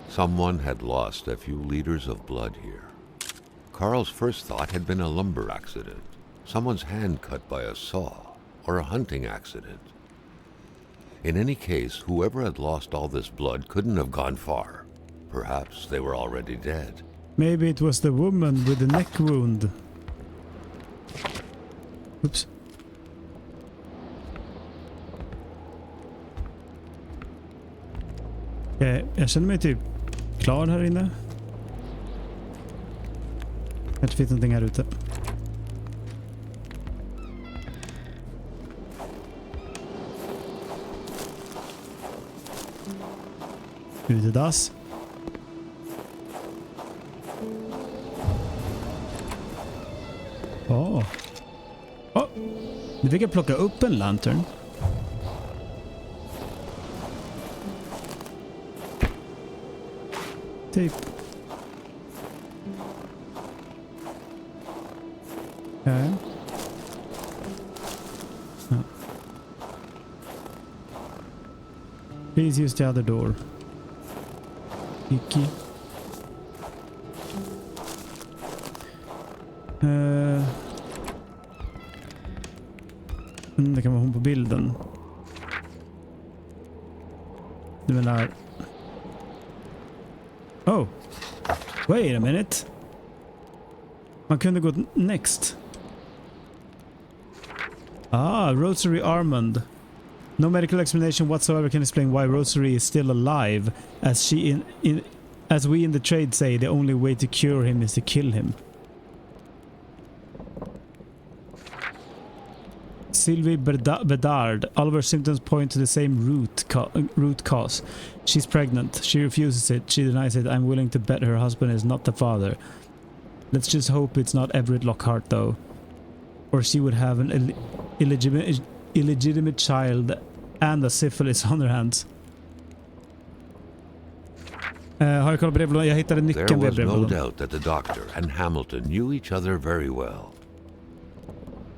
Someone had lost a few liters of blood here. Carl's first thought had been a lumber accident, someone's hand cut by a saw, or a hunting accident. In any case, whoever had lost all this blood couldn't have gone far. Perhaps they were already dead. Maybe it was the woman with the neck wound. Oops. Jag känner mig typ klar här inne. Kanske finns någonting här ute. Utedass. Nu fick jag plocka upp en lantern. Typ. Ja. Please use the other door. Icky. Det kan vara hon på bilden. Du menar... Oh! Wait a minute! Man kunde gå next. Rosary Armand. No medical explanation whatsoever can explain why Rosary is still alive. As we in the trade say, the only way to cure him is to kill him. Sylvie Bedard. All of her symptoms point to the same root cause. She's pregnant. She refuses it. She denies it. I'm willing to bet her husband is not the father. Let's just hope it's not Everett Lockhart, though. Or she would have an illegitimate child and a syphilis on her hands. Har jag kollat på brevlådan? Jag hittade nyckeln There vid was brevlådan. no doubt that the doctor and Hamilton knew each other very well.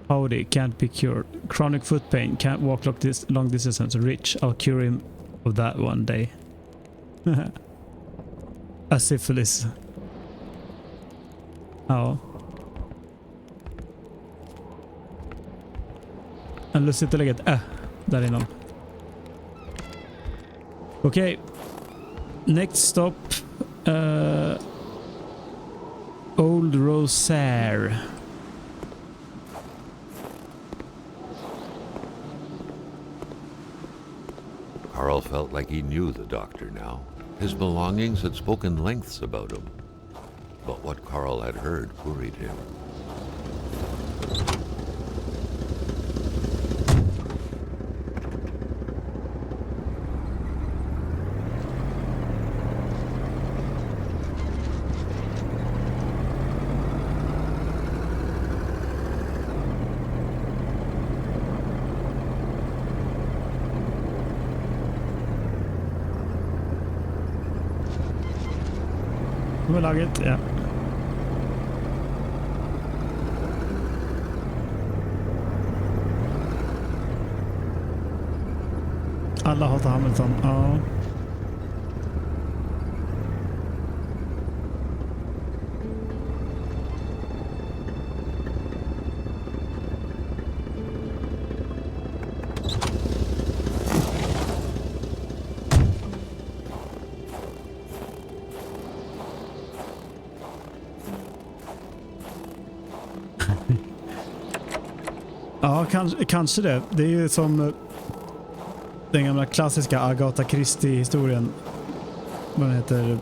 Howdy, can't be cured. Chronic foot pain, can't walk long distance. Rich, I'll cure him of that one day. A syphilis. Ja. En lustigt att lägga ett där innan. Okej. Next stop. Old Rosaire. Carl felt like he knew the doctor now. His belongings had spoken lengths about him. But what Carl had heard worried him. Vad är laget? Ja. Alla hatar Hamilton. Ja. Ja, kanske det. Det är ju som den gamla klassiska Agatha Christie-historien. Vad den heter?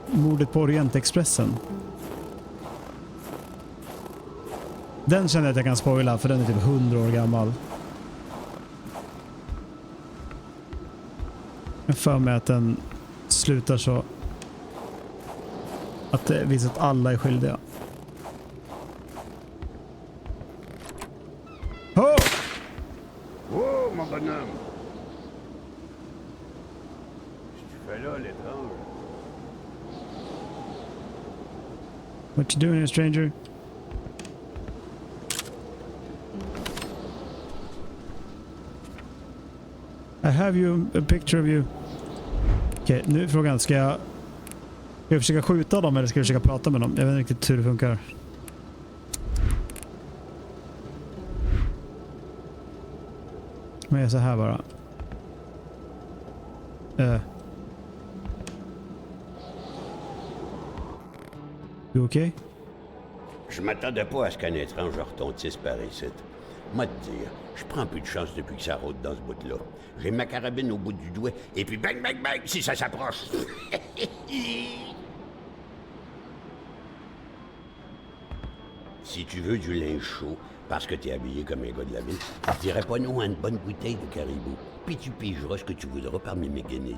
Mordet på Orientexpressen. Den känner jag att jag kan spoila, för den är typ 100 år gammal. Jag för mig att den slutar så att det visar att alla är skyldiga. Oh! Oh, mon bonhomme! Je fais là, l'étrange. What you doing here, stranger? I have you a picture of you. Okej, nu är frågan, ska jag Ska jag försöka skjuta dem eller ska jag försöka prata med dem? Jag vet inte riktigt hur det funkar. Men jag är så här bara. Du okej? Je m'attendais pas à ce qu'un étrange retentisse par ici. Moi te dire, je prends plus de chance depuis que ça rôde dans ce bout-là. J'ai ma carabine au bout du doigt, et puis bang, bang, bang, si ça s'approche. Si tu veux du linge chaud, parce que t'es habillé comme un gars de la ville, je dirais pas non à une bonne bouteille de caribou. Puis tu pigeras ce que tu voudras parmi mes guenilles.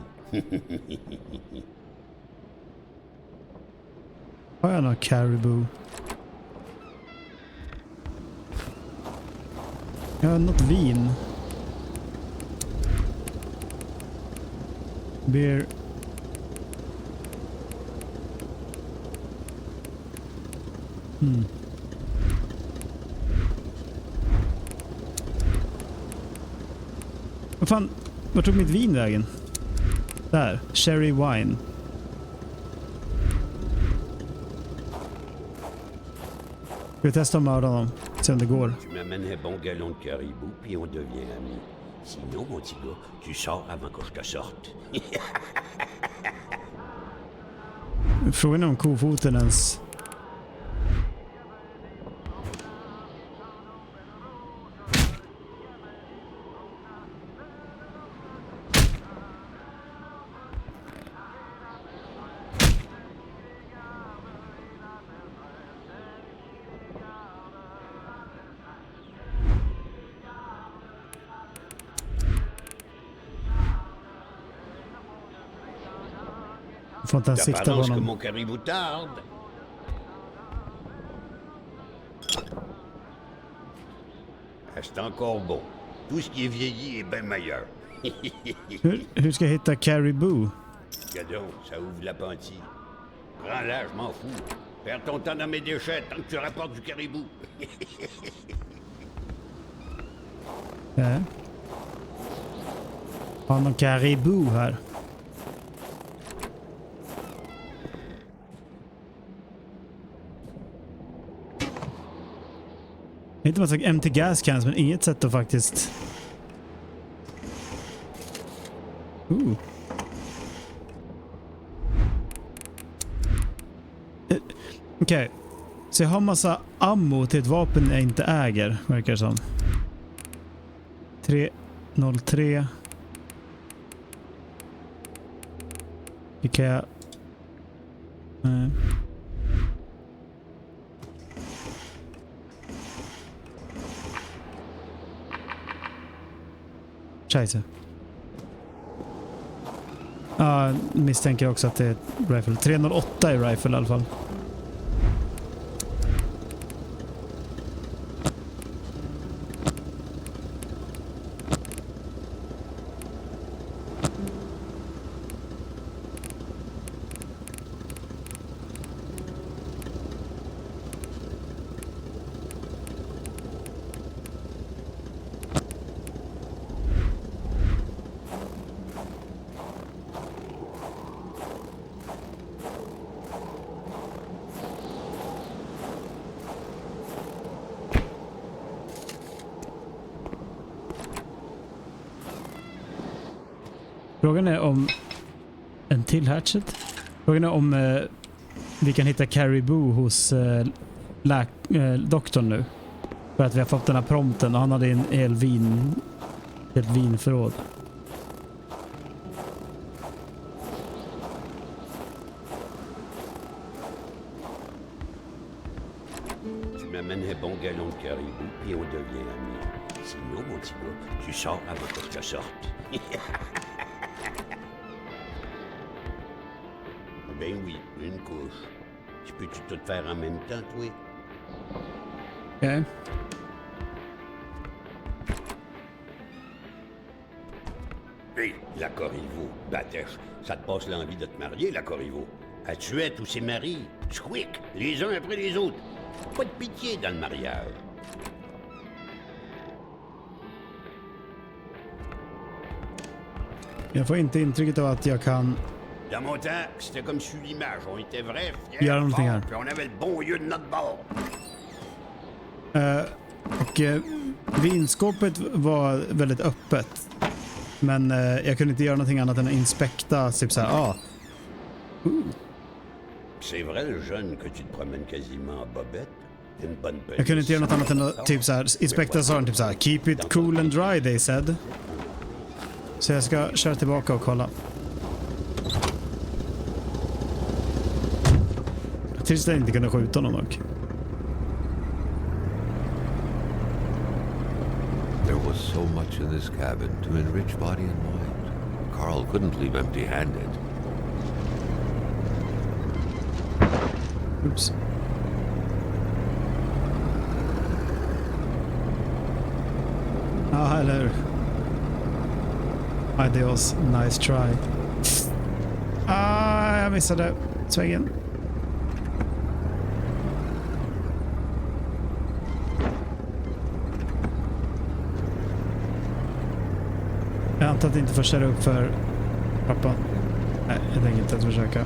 Har jag någon caribou? Jag har något vin. Beer. Vad fan? Vart tog mitt vin vägen? Där. Sherry wine. Ska vi testa att mörda honom? Se om det går. Tu m'amènes un bon galon de caribou, puis on devient amis. Sinon, mon petit gars, tu sors avant que je te sorte. Frågan är om kofoten ens... Får inte ens sikta på T'apparence que honom. mon caribou tarde. C'est encore bon. Tout ce qui est vieilli est bien meilleur. Hur ska jag hitta caribou? Gadon, ça ouvre l'appétit. Prends-la, je m'en fous. Perds ton temps dans mes déchets tant que tu rapportes du caribou. Har någon caribou här? Inte massa empty gas cans, men inget sätt att faktiskt... Okej. Så jag har massa ammo till ett vapen jag inte äger, verkar det som. 303. Det kan jag... Nej. Scheisse. Ja, misstänker också att det är ett rifle. 308 är rifle i alla fall. Frågan är om en till hatchet. Frågan är om vi kan hitta caribou hos doktorn nu. För att vi har fått den här prompten och han hade en hel ett vinförråd. Tu m'amènes un bon galon de caribou, puis on devient amis. Sinon, mon petit gars, tu sors avant que je te sorte. Ben oui, une couche. Tu peux-tu tout faire en même temps, toi? Okej. Hé, la Corriveau, Batèche, ça te passe l'envie de te marier, la Corriveau. Elle tuait tous ses maris, squick, les uns après les autres. Pas de pitié dans le mariage. Jag får inte intrycket av att jag kan Dans mon temps, c'était comme sur l'image. On était vrais, Gör fiers, någonting här. forts, puis on avait le bon Dieu de notre bord. Och vinskåpet var väldigt öppet. Men jag kunde inte göra någonting annat än att inspekta. Typ så här, C'est vrai, le jeune, que tu te promènes quasiment en bobette? Une bonne pelisse. jag kunde inte göra något annat än att typ så här, inspekta sa den typ så här, keep it cool and dry they said. Så jag ska köra tillbaka och kolla. Tills jag inte kunde skjuta någon dock. There was so much in this cabin to enrich body and mind. Carl couldn't leave empty-handed. Oops. Ja, eller hur? Adios, nice try. Jag missade svängen. Jag antar att det inte får köra upp för pappa. Nej, jag tänker inte ens försöka.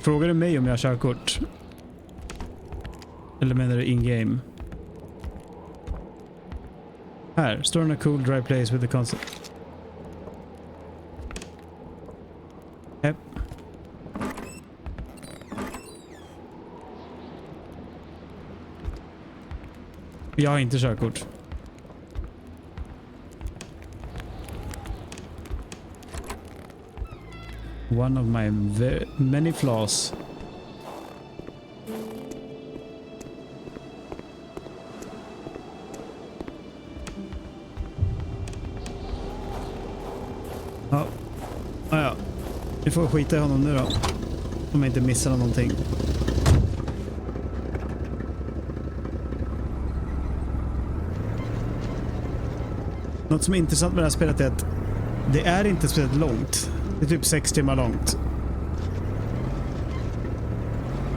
Frågar du mig om jag har körkort? Eller menar du in-game? Här, store in a cool dry place with the concept. Yep. Jag har inte körkort. One of my many flaws. Ja. Vi får skita i honom nu då. Om jag inte missar någonting. Något som är intressant med det här spelet är att det är inte speciellt långt. Det är typ 6 timmar långt.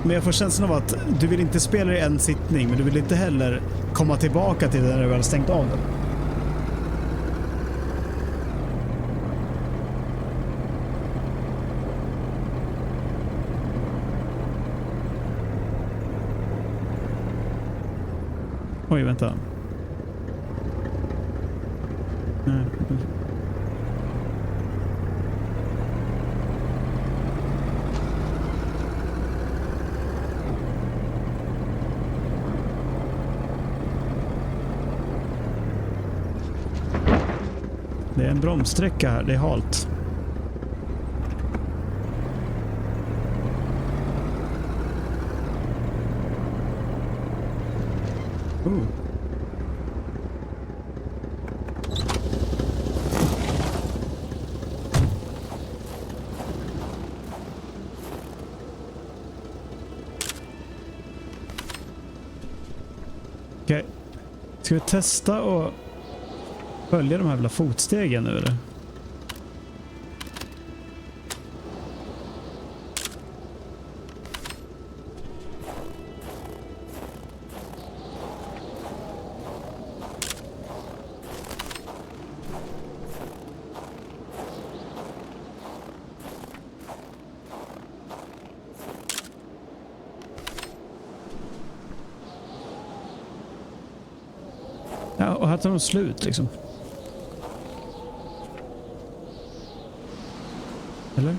Men jag får känslan av att du vill inte spela i en sittning, men du vill inte heller komma tillbaka till det när du väl stängt av den. Oj, vänta. Nej. Det är en bromssträcka här, det är halt. Okej. Ska vi testa och följa de här jävla fotstegen nu eller? Ja, och här tar de slut liksom. Eller?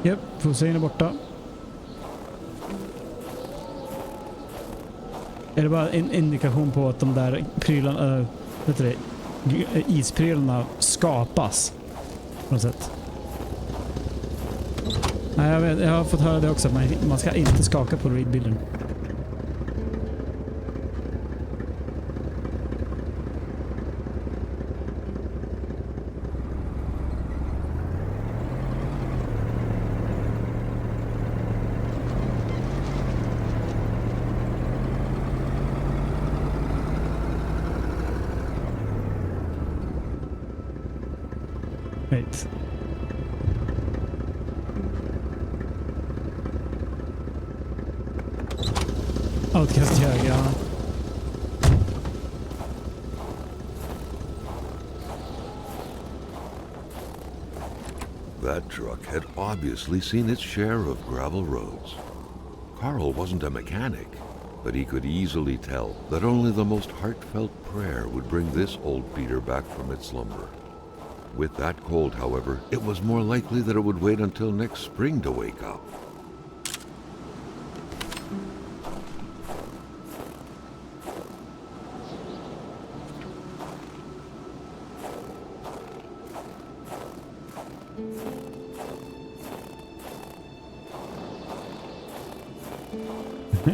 Japp, fotstegen är borta. Är det bara en indikation på att de där prylarna, isprylarna skapas på något sätt? Nej, jag har fått höra det också. Man ska inte skaka på readbilden. Outcast-jägare, ja. That truck had obviously seen its share of gravel roads. Carl wasn't a mechanic, but he could easily tell that only the most heartfelt prayer would bring this old beater back from its slumber. With that cold, however, it was more likely that it would wait until next spring to wake up.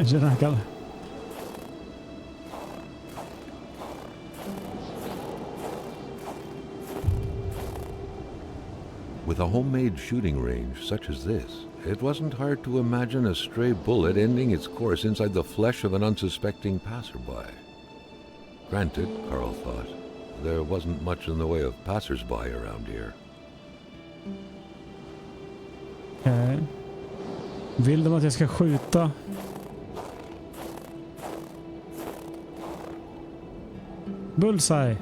Tjena, Kalle. With a homemade shooting range such as this, it wasn't hard to imagine a stray bullet ending its course inside the flesh of an unsuspecting passerby. Granted, Carl thought, there wasn't much in the way of passersby around here. Okej. Vill de att jag ska skjuta? Bullseye.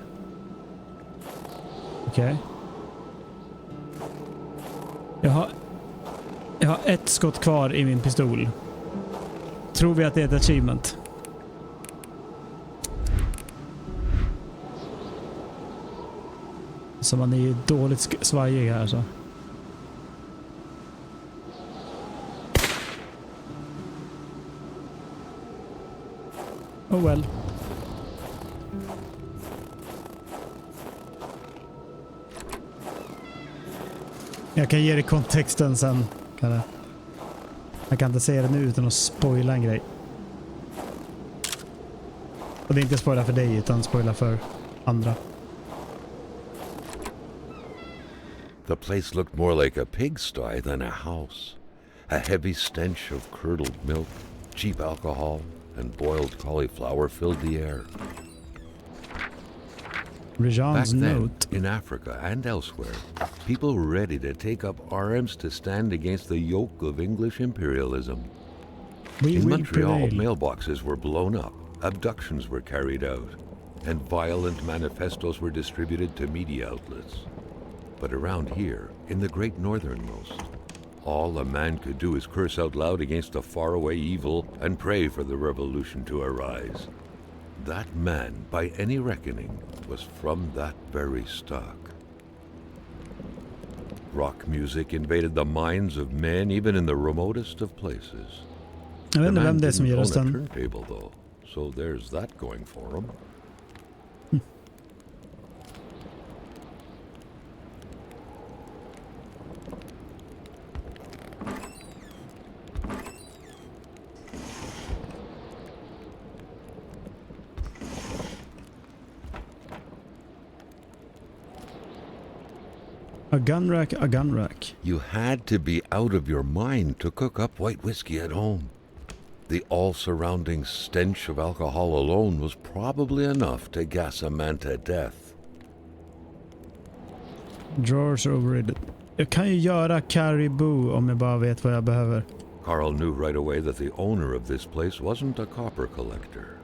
Okej. Jag har ett skott kvar i min pistol. Tror vi att det är ett achievement? Så man är ju dåligt svajig här så. Oh well. Jag kan ge dig kontexten sen. Jag kan inte säga det nu utan att spoila en grej. Och det är inte spoila för dig utan spoila för andra. The place looked more like a pigsty than a house. A heavy stench of curdled milk, cheap alcohol, and boiled cauliflower filled the air. Back Rejan's then, note. in Africa and elsewhere, people were ready to take up arms to stand against the yoke of English imperialism. We In will Montreal, prevail. mailboxes were blown up, abductions were carried out, and violent manifestos were distributed to media outlets. But around here, in the great northernmost, all a man could do is curse out loud against a faraway evil and pray for the revolution to arise. That man, by any reckoning, was from that very stock. Rock music invaded the minds of men even in the remotest of places. Jag vet The inte man vem det är som didn't ger own a rösten. turntable though, so there's that going for him. A gun rack, a gun rack. You had to be out of your mind to cook up white whiskey at home. The all-surrounding stench of alcohol alone was probably enough to gas a man to death. Drawers are overrated. Jag kan ju göra caribou om jag bara vet vad jag behöver. Carl knew right away that the owner of this place wasn't a copper collector.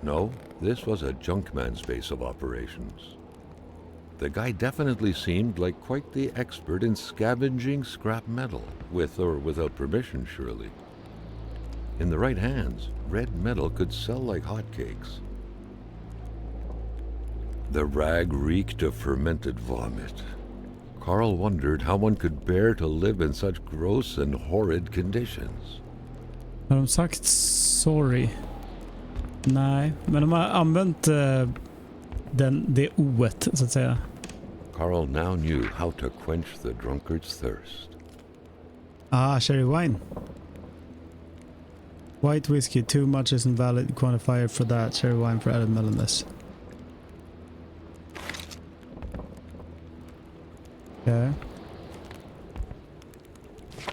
No, this was a junkman's base of operations. The guy definitely seemed like quite the expert in scavenging scrap metal, with or without permission, surely. In the right hands, red metal could sell like hotcakes. The rag reeked of fermented vomit. Carl wondered how one could bear to live in such gross and horrid conditions. Har de sagt sorry? Nej, men de har använt det oet så att säga. Carl now knew how to quench the drunkard's thirst. Ah, cherry wine. White whiskey, too much isn't valid quantifier for that. Cherry wine for added mellowness. Okay.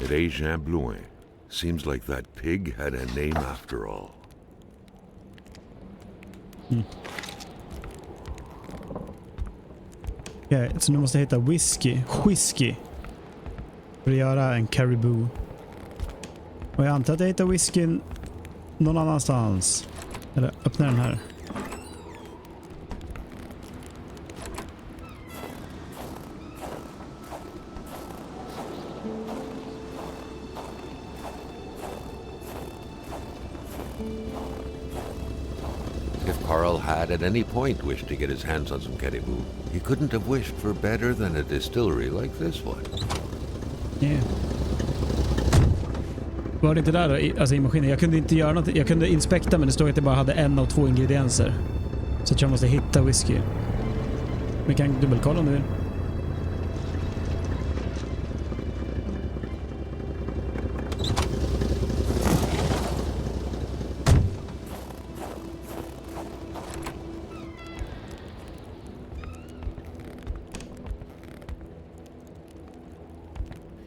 At Jean Blouin. Seems like that pig had a name after all. Okej, så nu måste jag hitta whisky. För att göra en caribou. Och jag antar att jag hittar whiskyn någon annanstans. Eller öppna den här. If Carl had at any point wished to get his hands on some caribou, he couldn't have wished for better than a distillery like this one. Yeah. Var det inte där då? Alltså i maskinen. Jag kunde inte göra något. Jag kunde inspekta, men det stod att det bara hade 1 av 2 ingredienser. Så jag måste hitta whisky. Vi kan dubbelkolla om du vill.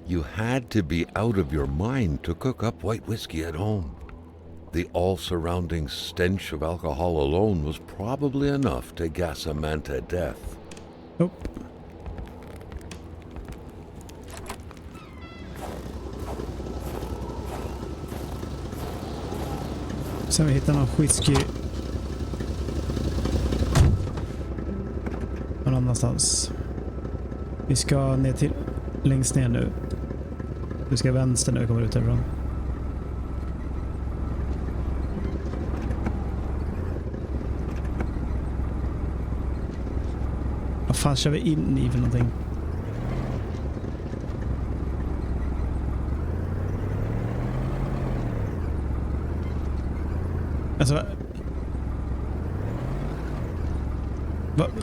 You had to be out of your mind to cook up white whiskey at home. The all-surrounding stench of alcohol alone was probably enough to gas a man to death. Oh. Sen vi hittar någon whisky någon annanstans. Vi ska ner till längst ner nu. Vi ska vänster när vi kommer ut härifrån. Vad fan kör vi in i för någonting?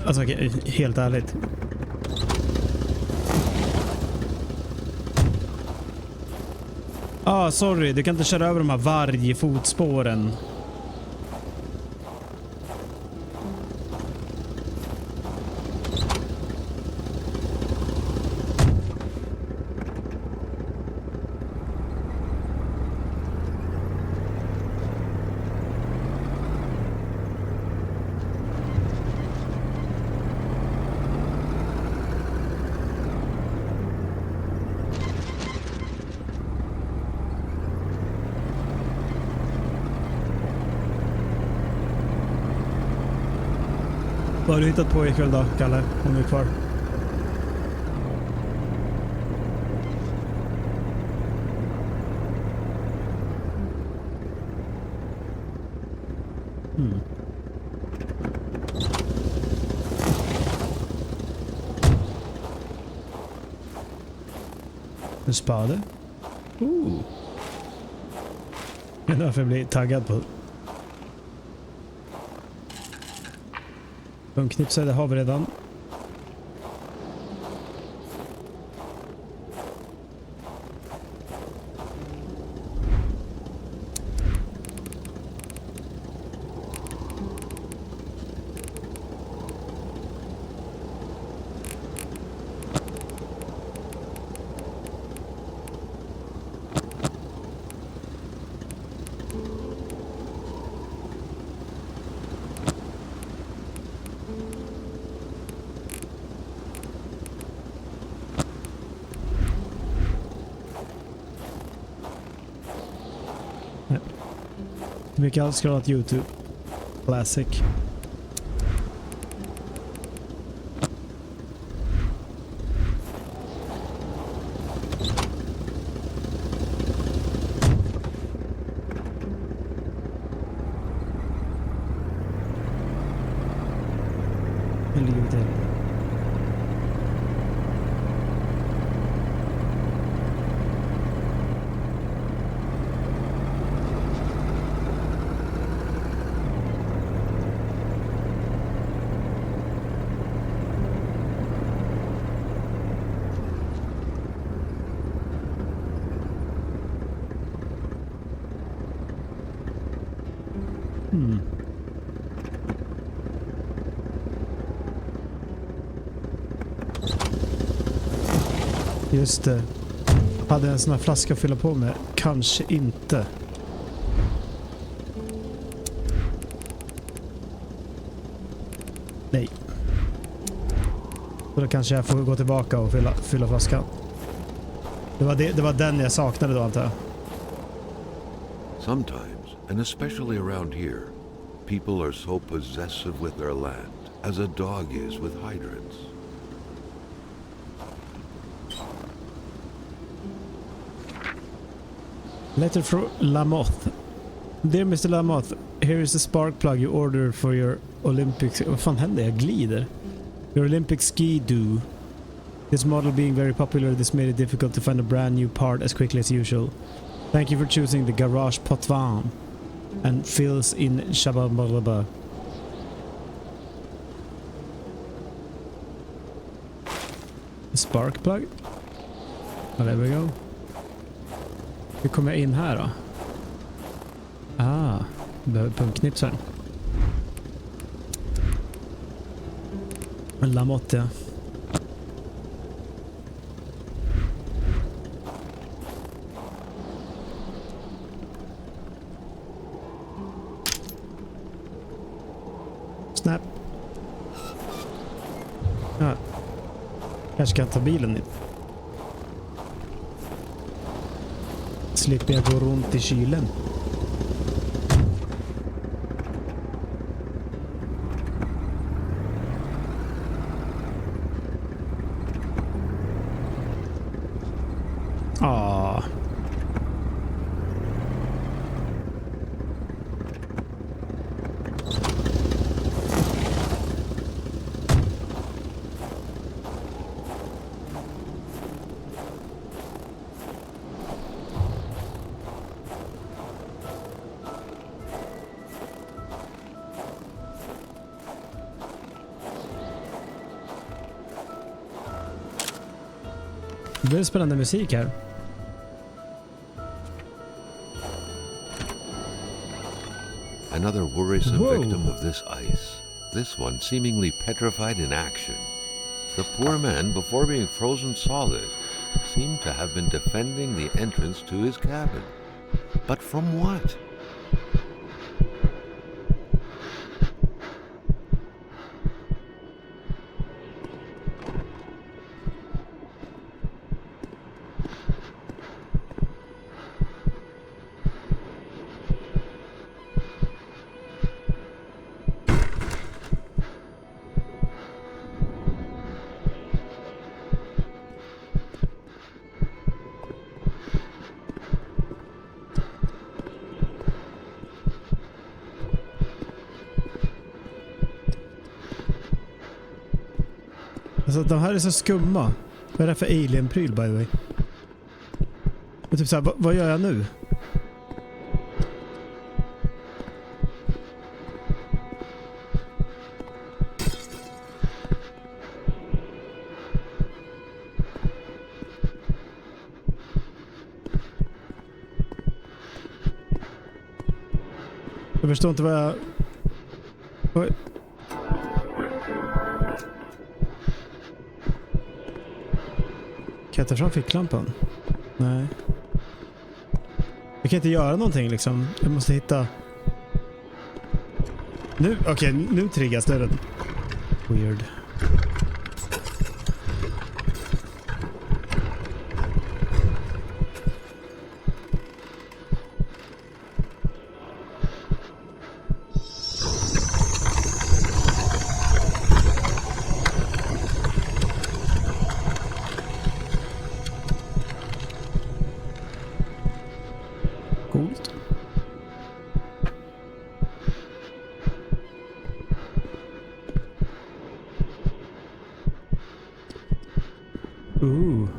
Alltså okej, helt ärligt. Sorry, du kan inte köra över de här vargfotspåren. Vad har du hittat på ikväll då, Kalle? Om vi är kvar. En spade. Det är därför jag blir taggad på. Punknipsar, det har vi redan. Vi har scrollat YouTube Classic. Just det. Hade en sån här flaska att fylla på med? Kanske inte. Nej. Så då kanske jag får gå tillbaka och fylla flaskan. Det var den jag saknade då, antar jag. Sometimes And especially around here, people are so possessive with their land, as a dog is with hydrants. Letter from Lamoth. Dear Mr. Lamoth, here is the spark plug you ordered for your Olympic... Vad fan händer? Jag glider. Your Olympic ski do. This model being very popular, this made it difficult to find a brand new part as quickly as usual. Thank you for choosing the Garage Potvin and fills in Shababalaba. Spark plug. Oh, there we go. Hur kommer jag in här då? Ah, behöver punknipsaren. En Lamotte, ja. Snap. Ja. Kanske kan ta bilen in. Slipper jag gå runt i kylen. Ah. Det blir spännande musik här. Another worrisome Whoa. victim of this ice. This one seemingly petrified in action. The poor man, before being frozen solid, seemed to have been defending the entrance to his cabin. But from what? Alltså de här är så skumma. Vad är det för alien-pryl, by the way? Och typ såhär, vad gör jag nu? Jag förstår inte vad jag... Oj. Kan jag ta fram ficklampan? Nej. Jag kan inte göra någonting liksom. Jag måste hitta... Nu, okej, nu triggas dörren. Weird. Coolt. Ooh.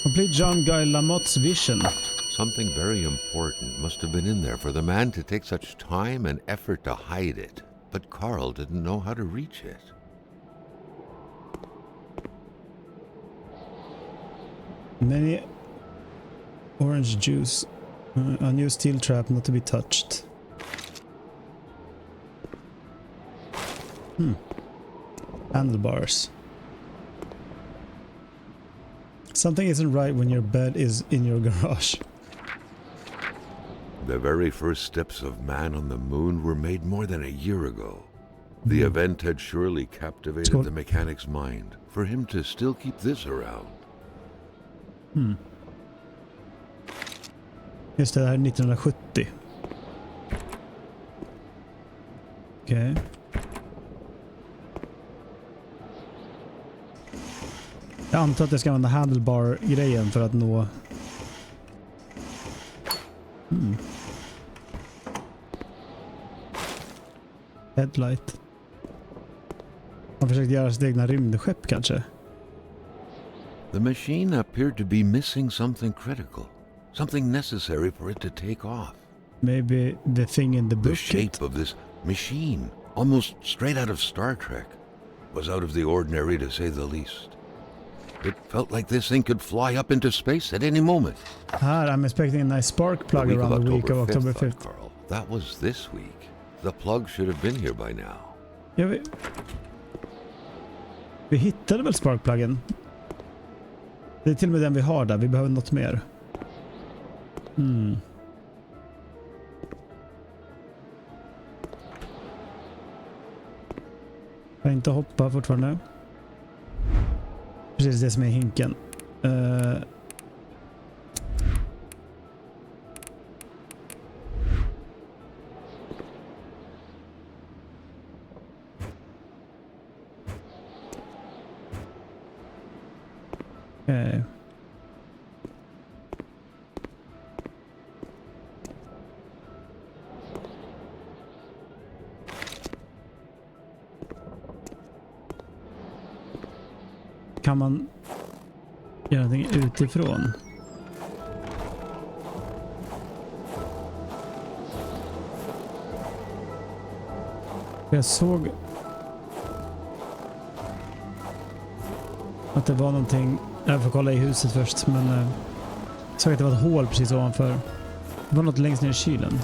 Complete John Guy Lamotte's vision. Something very important must have been in there for the man to take such time and effort to hide it. But Carl didn't know how to reach it. Many orange juice. A new steel trap not to be touched. Handlebars. Something isn't right when your bed is in your garage. The very first steps of man on the moon were made more than a year ago. The event had surely captivated Skål. the mechanic's mind for him to still keep this around. Just det, här är 1970. Okej. Jag antar att jag ska använda handlebar-grejen för att nå... Headlight. Han försökte göra sitt egna rymdskepp kanske. The machine appeared to be missing something critical, something necessary for it to take off. Maybe the thing in the The bucket. shape of this machine, almost straight out of Star Trek, was out of the ordinary to say the least. It felt like this thing could fly up into space at any moment. Här, I'm expecting a nice spark plug The week around the week of October 5th. thought Carl. That was this week. The plug should have been here by now. Vi hittade väl sparkpluggen? Det är till och med den vi har där. Vi behöver något mer. Jag inte hoppa fortfarande. Precis det som är hinken. Okay. Kan man göra någonting utifrån? Jag såg att det var någonting. Jag får kolla i huset först, men jag såg att det var ett hål precis ovanför. Det var något längst ner i kylen.